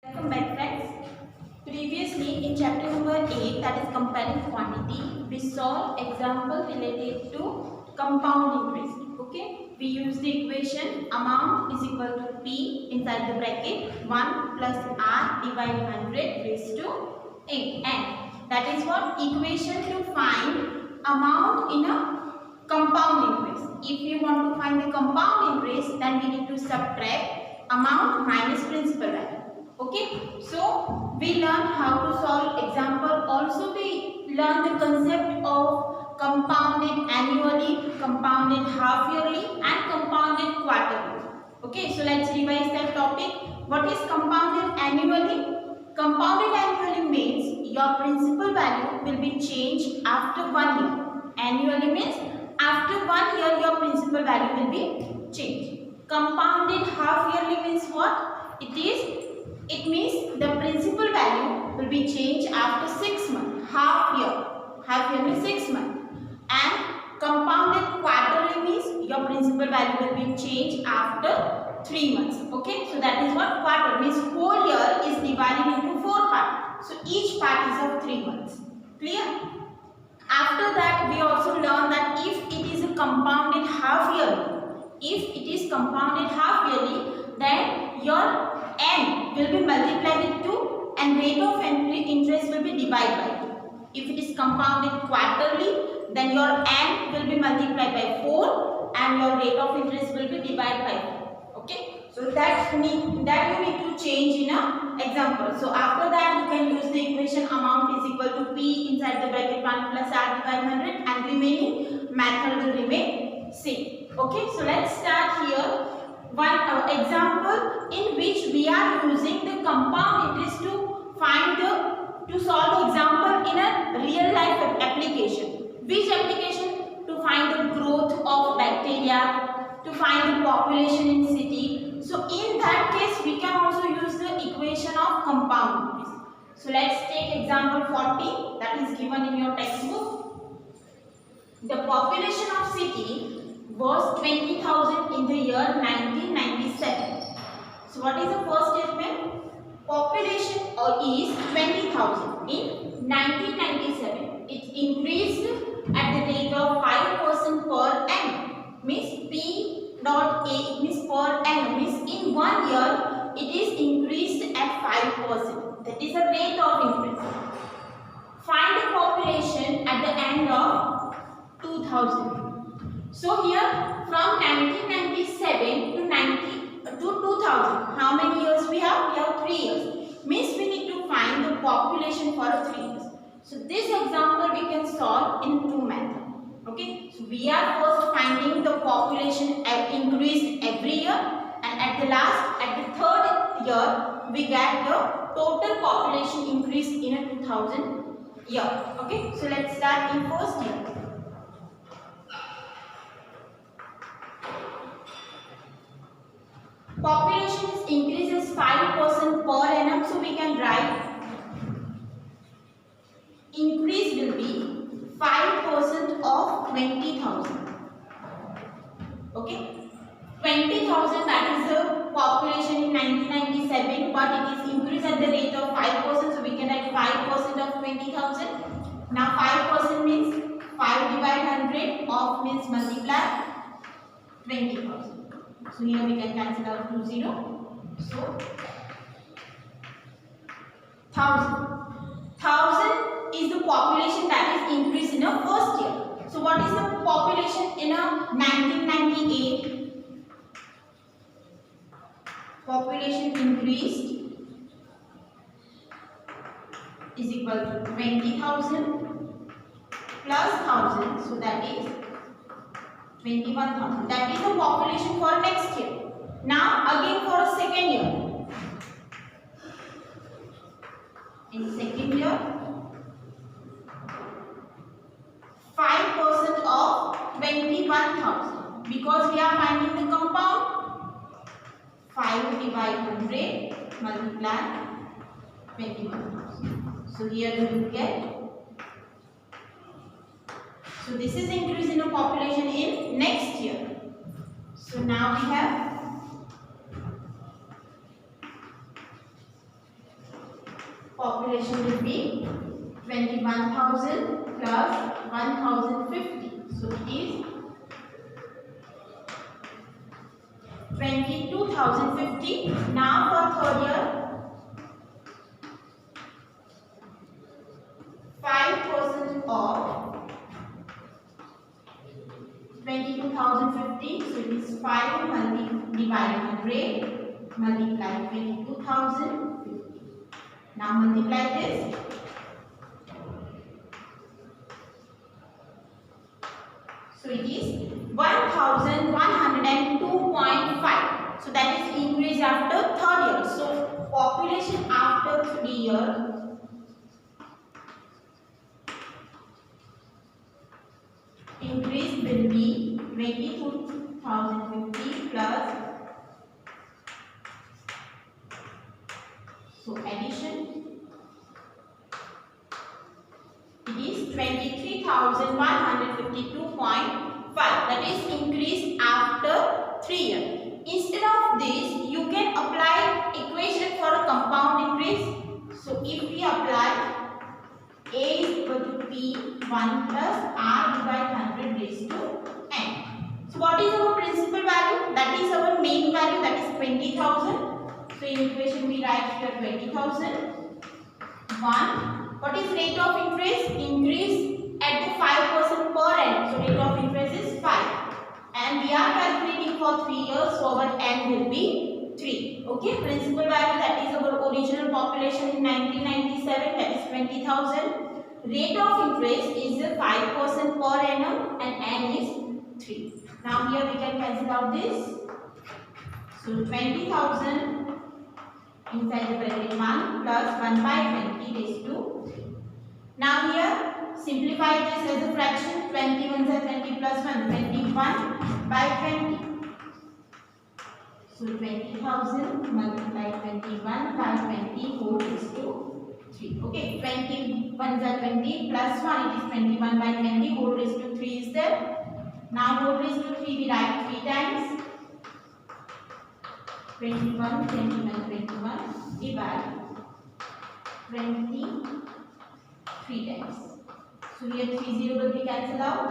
Welcome back, friends. Previously in chapter number 8, that is comparing quantity, we saw example related to compound interest. Okay, we use the equation amount is equal to P inside the bracket 1 plus R divided 100 raised to n. That is what equation to find amount in a compound interest. If we want to find the compound interest, then we need to subtract amount minus principal value. Okay, so we learn how to solve example. Also we learn the concept of compounded annually, compounded half yearly and compounded quarterly. Okay, so let's revise that topic. What is compounded annually? Compounded annually means your principal value will be changed after 1 year. Annually means after 1 year your principal value will be changed. Compounded half yearly means what? It means the principal value will be changed after 6 months, half year means 6 months. And compounded quarterly means your principal value will be changed after 3 months. Okay, so that is what quarter means. Whole year is divided into 4 parts. So each part is of 3 months. Clear? After that, we also learn that if it is a compounded half yearly, then your n will be multiplied with 2 and rate of interest will be divided by 2. If it is compounded quarterly, then your n will be multiplied by 4 and your rate of interest will be divided by 4. Okay, so that you need to change in a example. So after that you can use the equation amount is equal to P inside the bracket 1 plus R divided 100 and remaining method will remain same. Okay, so let's start here. One example in which we are using the compound interest to solve the example in a real life application. Which application? To find the growth of bacteria, to find the population in city. So in that case we can also use the equation of compound interest. So let's take example 40 that is given in your textbook. The population of city was 20,000 in the year 1997. So what is the first statement? Population is 20,000 in 1997. It increased at the rate of 5% per annum. Means P dot A means per annum means in 1 year it is increased at 5%. That is the rate of increase. Find the population at the end of 2000. So here from 1997 to 2000, how many years we have? We have 3 years. Means we need to find the population for 3 years. So this example we can solve in 2 methods. Okay. So we are first finding the population increased every year, and at the 3rd year we get the total population increase in a 2000 year. Okay. So let's start in first year. Population increases 5% per annum, so we can write increase will be 5% of 20,000. Okay, 20,000 that is the population in 1997, but it is increased at the rate of 5%, so we can write 5% of 20,000. Now 5% means 5 divided 100 of means multiply 20,000. So here we can cancel out 2 0. So 1,000 is the population that is increased in a first year. So what is the population in a 1998? Population increased is equal to 20,000 plus 1,000. So that is 21,000. That is the population for next year. Now again for a second year. In second year, 5% of 21,000. Because we are finding the compound, 5 divided 100 multiply 21,000. So here we will get. So this is increase in the population in next year. So now we have population will be 21,000 plus 1,050. So it is 22,050. Now for third year, 5% of 22,050. So it is 5 divided 100 multiply 22,050. Now multiply this. So it is 1,102.5. So that is increase after third year. So population after 3 years increase will be 22,050 plus. So addition, it is 23,152.5. That is increase after 3 years. Instead of this, you can apply equation for a compound increase. So if we apply A is equal to P1 plus R divided 100 raised to N. So what is our principal value? That is our main value, that is 20,000. So in equation we write here 20,000. 1. What is rate of interest? Increase at the 5% per annum. So rate of interest is 5. And we are calculating for 3 years, so our N will be 3. Okay, principal value, that is our original population in 1997, that is 20,000. Rate of interest is 5% per annum and N is 3. Now here we can cancel out this. So 20,000 inside the bracket 1 plus 1 by 20 raised to 3. Now here simplify this as a fraction. 21 is 20 plus 1, 21 by 20. So 20,000 multiply 21 by 20 whole raised to 3. Okay, 21 is 20 plus 1, it is 21 by 20 whole raised to 3 is there. Now whole raised to 3 we write 3 times. 21, 21, 21 divide 23 times. So here 3 0 will be cancelled out.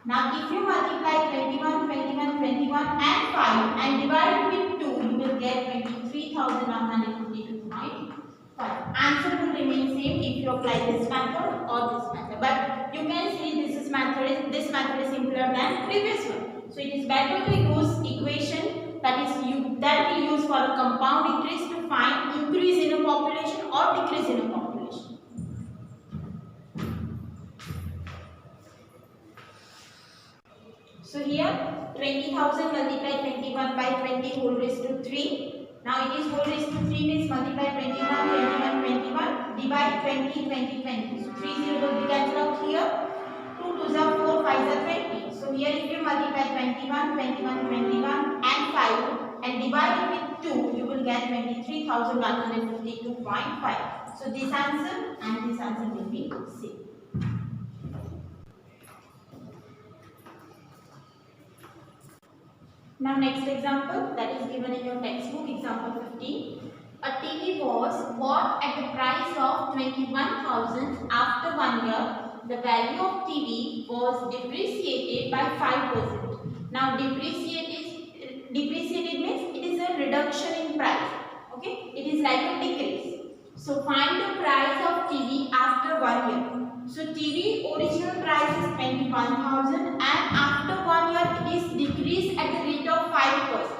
Now if you multiply 21, 21, 21 and 5 and divide it with 2, you will get 23,152.5. Answer will remain same if you apply this method or this method. But you can see this method is simpler than previous one. So it is better to use equation that we use for a compound increase to find increase in a population or decrease in a population. So here 20,000 multiply 21 by 20 whole raised to 3. Now it is whole raised to 3 means multiply 21, 21, 21 divide 20, 20, 20. So 3 0 will be cancelled out here. 2 2s are 4, 5s are 20. So here if you multiply 21, 21, 21 and 5 and divide it with 2, you will get 23,152.5. So this answer and this answer will be same. Now next example that is given in your textbook, example 15. A TV was bought at the price of 21,000. After 1 year, the value of TV was depreciated by 5%. Now depreciated means it is a reduction in price. Okay, it is like a decrease. So find the price of TV after 1 year. So TV original price is 21,000 and after 1 year it is decreased at the rate of 5%.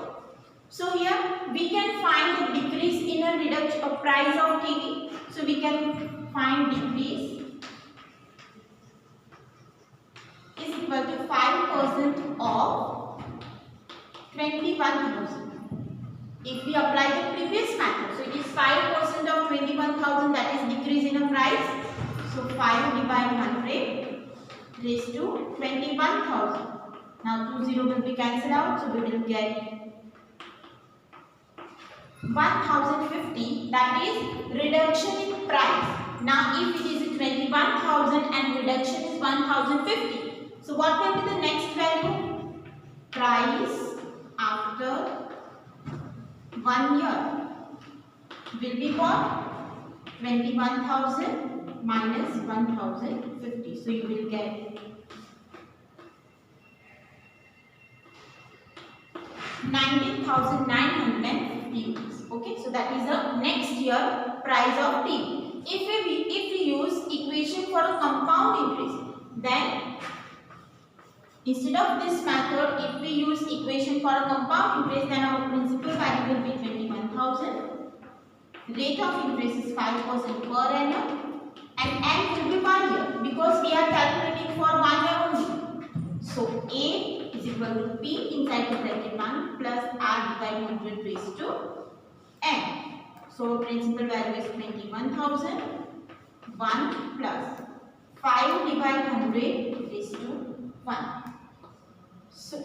So here we can find the decrease in a reduction of price of TV. So we can find decrease is equal to 5% of 21,000. If we apply the previous method, so it is 5% of 21,000, that is decrease in a price. So 5 divided 100 raised to 21,000. Now 2 0 will be cancelled out, so we will get 1,050, that is reduction in price. Now if it is 21,000 and reduction is 1,050, so what will be the next value? Price after 1 year will be what? 21,000 minus 1,050. So you will get 19,950 rupees. Okay, so that is the next year price of TV. If we use equation for a compound interest, then instead of this method, if we use equation for a compound interest, then our principal value will be 21,000. Rate of interest is 5% per annum, and N will be 1 year because we are calculating for 1 year only. So A is equal to P inside the bracket 1 plus R divided 100 raised to N. So principal value is 21,000. 1 plus 5 divided 100 raised to 1. So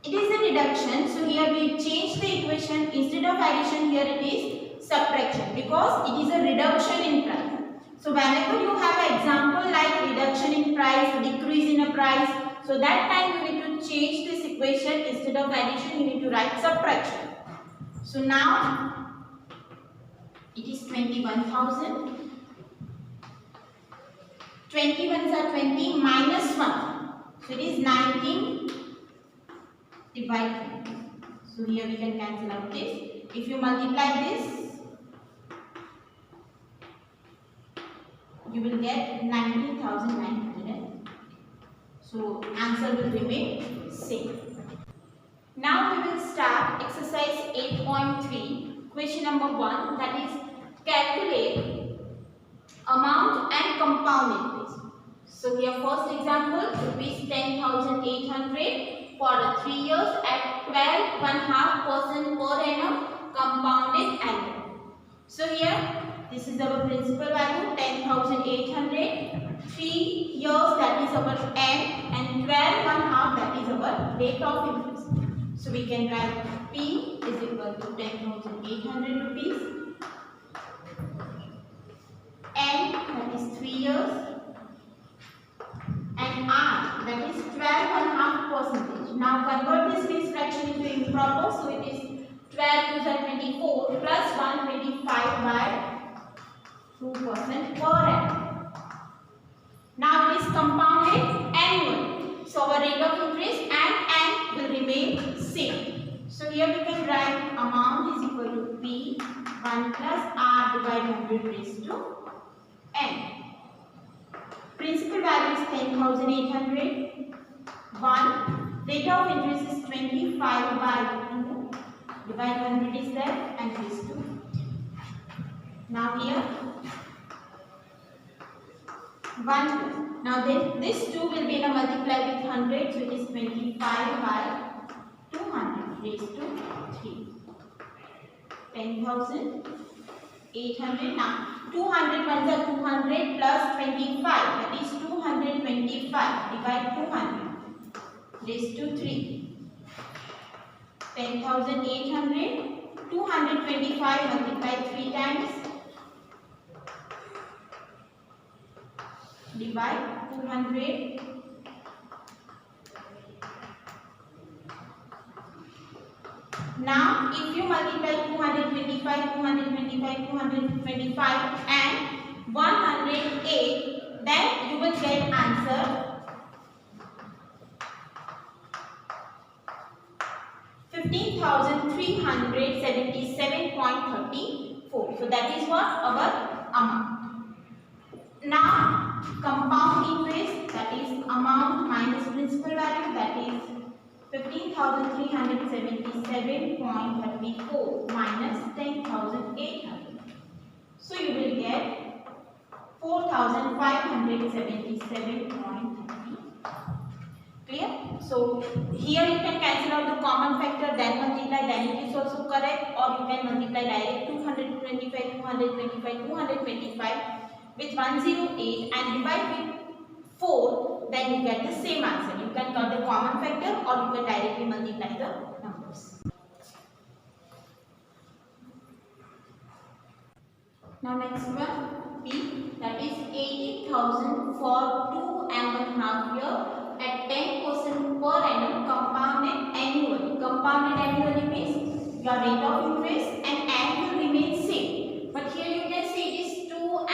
it is a reduction. So here we change the equation. Instead of addition, here it is subtraction because it is a reduction in price. So whenever you have an example like reduction in price, decrease in a price, so that time you need to change this equation. Instead of addition, you need to write subtraction. So now it is 21,000. 20 ones are 20 minus 1. So it is 19 divided 20. So here we can cancel out this. If you multiply this, you will get 19,900. So answer will remain same. Now we will start exercise 8.3, question number 1, that is calculate amount and compound interest. So here first example, rupees 10,800 for 3 years at 12.5% per annum compounded annually. So here this is our principal value 10,800. 3 years, that is our N, and 12.5, that is our rate of interest. So we can write P is equal to 10,800 rupees. N, that is 3 years, and R, that is 12.5%. Now convert this mixed fraction into improper. So it is 12 to the 24 plus 125 by 2% per annum. Now it is compounded annually. So our rate of interest and N will remain same. So here we can write amount is equal to P 1 plus R divided 100 raised to N. Principal value is 10,800. 1. Rate of interest is 25 by 2. Divide 100 is there and raised to. Now here 1. Now this 2 will be multiplied with 100. So it is 25 by 200 raised to 3. 10,800. Now 200 ones are 200 plus 25. That is 225. Divide 200 raised to 3. 10,800. 225 multiplied 3 times. Divide 200. Now if you multiply 225, 225, 225 and 108, then you will get answer 15,377.34. So that is what our amount. Now compound interest, that is amount minus principal value, that is 15,377.34 minus 10,800. So you will get 4,577.30. Clear? So here you can cancel out the common factor, then multiply, then it is also correct, or you can multiply direct 225, 225, 225 with 108 and divide with 4, then you get the same answer. You can cut the common factor or you can directly multiply the numbers. Now next one, B, that is 80,000 for 2.5 years at 10% per annum compounded annually. Compounded annually means your rate of interest and N will remain same. But here you can see it is 2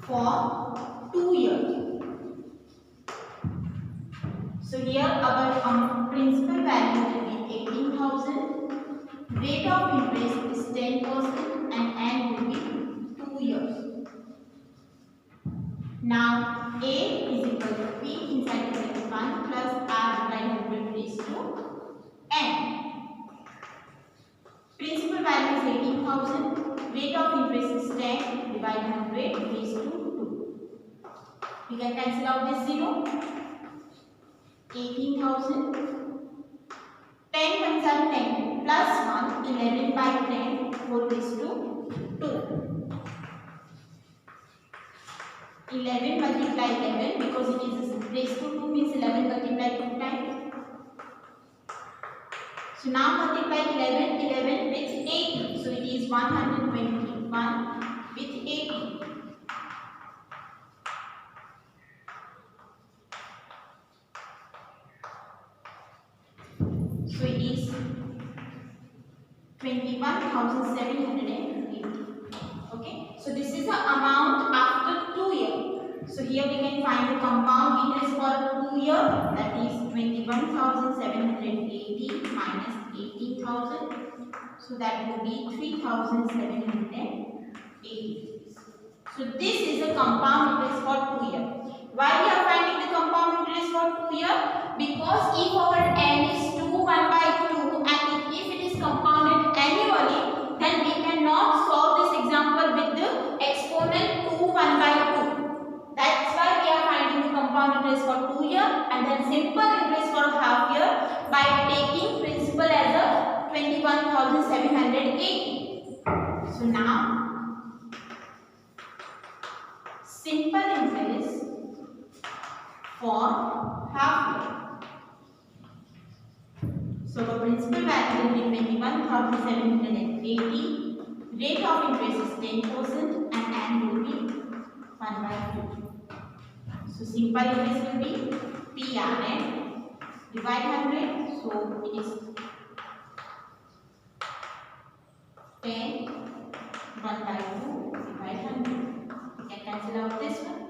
for 2 years. So here our principal value will be 18,000, rate of interest is 10% and N will be 2 years. Now A is equal to P inside bracket 1 plus R divided 100 raised to N. Principal value is 18,000, rate of interest is 10, divide 100 raised to 2. We can cancel out this 0. 18,000, 10 times are 10 plus 1, 11 by 10, 4 raised to 2. 11 multiply 11 because it is raised to 2 means 11 multiply 2 times. So now multiply 11 with 80. So it is 121 with 80. So it is 21,780. Okay. So this is the amount after 2 years. So here we can find the compound interest for 2 years. That is 21,780 minus 18,000. So that will be 3,780. So this is the compound interest for 2 years. Why we are finding the compound interest for 2 years? Because if our n is 2 1 by 2 and if it is compounded annually, then we cannot solve this example with the exponent 2 1 by 2. That's why we are finding the compound interest for 2 years and then simple interest for half year by taking principal as a 21,780. So now simple interest for half year. So the principal value will be 21,780. Rate of interest is 10% and N will be 1 by 2. So simple interest will be PRN divide 100. So it is 10 1 by 2 divide 100. We can cancel out this one.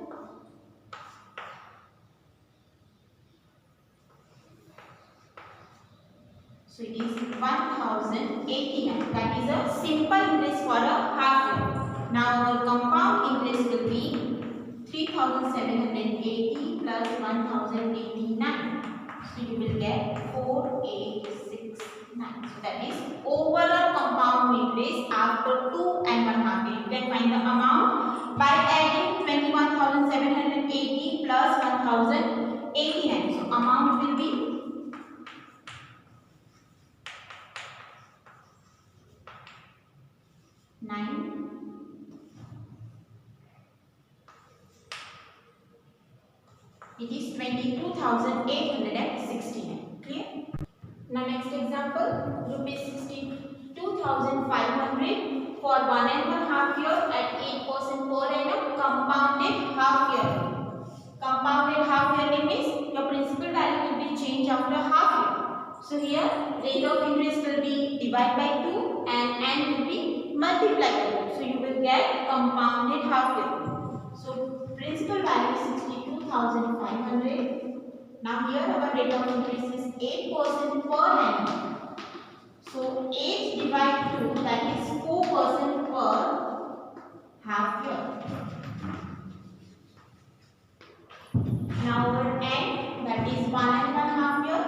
So it is 1,089. That is a simple interest for a half year. Now our compound interest will be 3,780 plus 1,089. So you will get 4,869. So that is overall compound interest after 2 and 1 half year. You can find the amount by adding 21,780 plus 1,089. So amount will be 9. It is 22,869. Clear? Now next example, rupees 62,500 for 1 and 1 half year at 8% per annum compounded half year. Compounded half yearly means your principal value will be changed after half year. So here rate of interest will be divided by 2 and N will be multiplied by 2. So you will get compounded half year. So principal value is 62,500. Now here our rate of interest is 8% per annum. So 8 divided 2, that is 4% per half year. Now our N, that is 1 and 1 half year.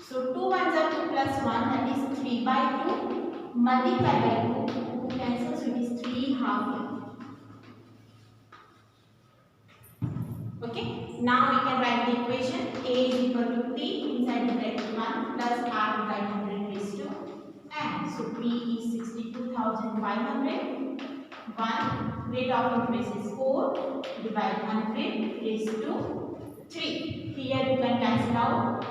So 2 ones are 2 plus 1, that is 3 by 2. Multiply by 2, 2 cancels, so it is 3 half year. Okay, now we can write the equation A is equal to P inside the bracket 1 plus R divided 100 raised to N. So P is 62,500. 1 rate of interest is 4 divide 100 raised to 3. Here you can cancel out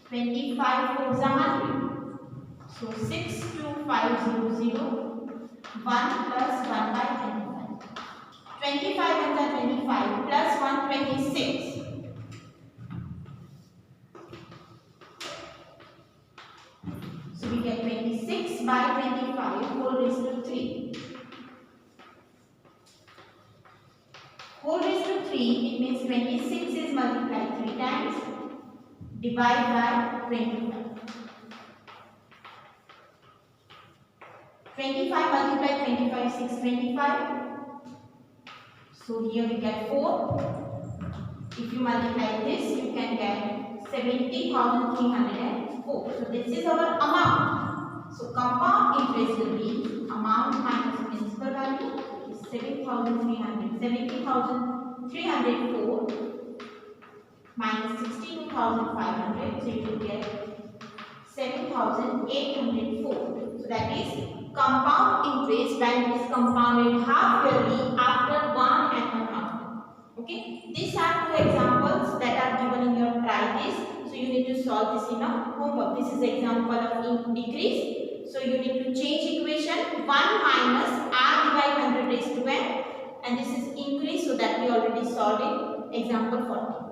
25 4s are 100. So 62500 1 plus 1 by 25. 25 ones are 25 plus 1 26. So we get 26 by 25 whole raised to 3. whole raised to 3, it means 26 is multiplied 3 times, divide by 25. 25 multiplied 25, 625. So here we get 4. If you multiply this, you can get 70,304. So this is our amount. So compound interest will be amount minus principal value is 70,304 minus 62,500. So you will get 7,804. So that is compound interest when it is compounded half yearly after 1.5. Okay, these are two examples that are given in your try this. So you need to solve this in a homework. This is example of decrease. So you need to change equation 1 minus r divided 100 raised to n, and this is increase. So that we already solved in example 40.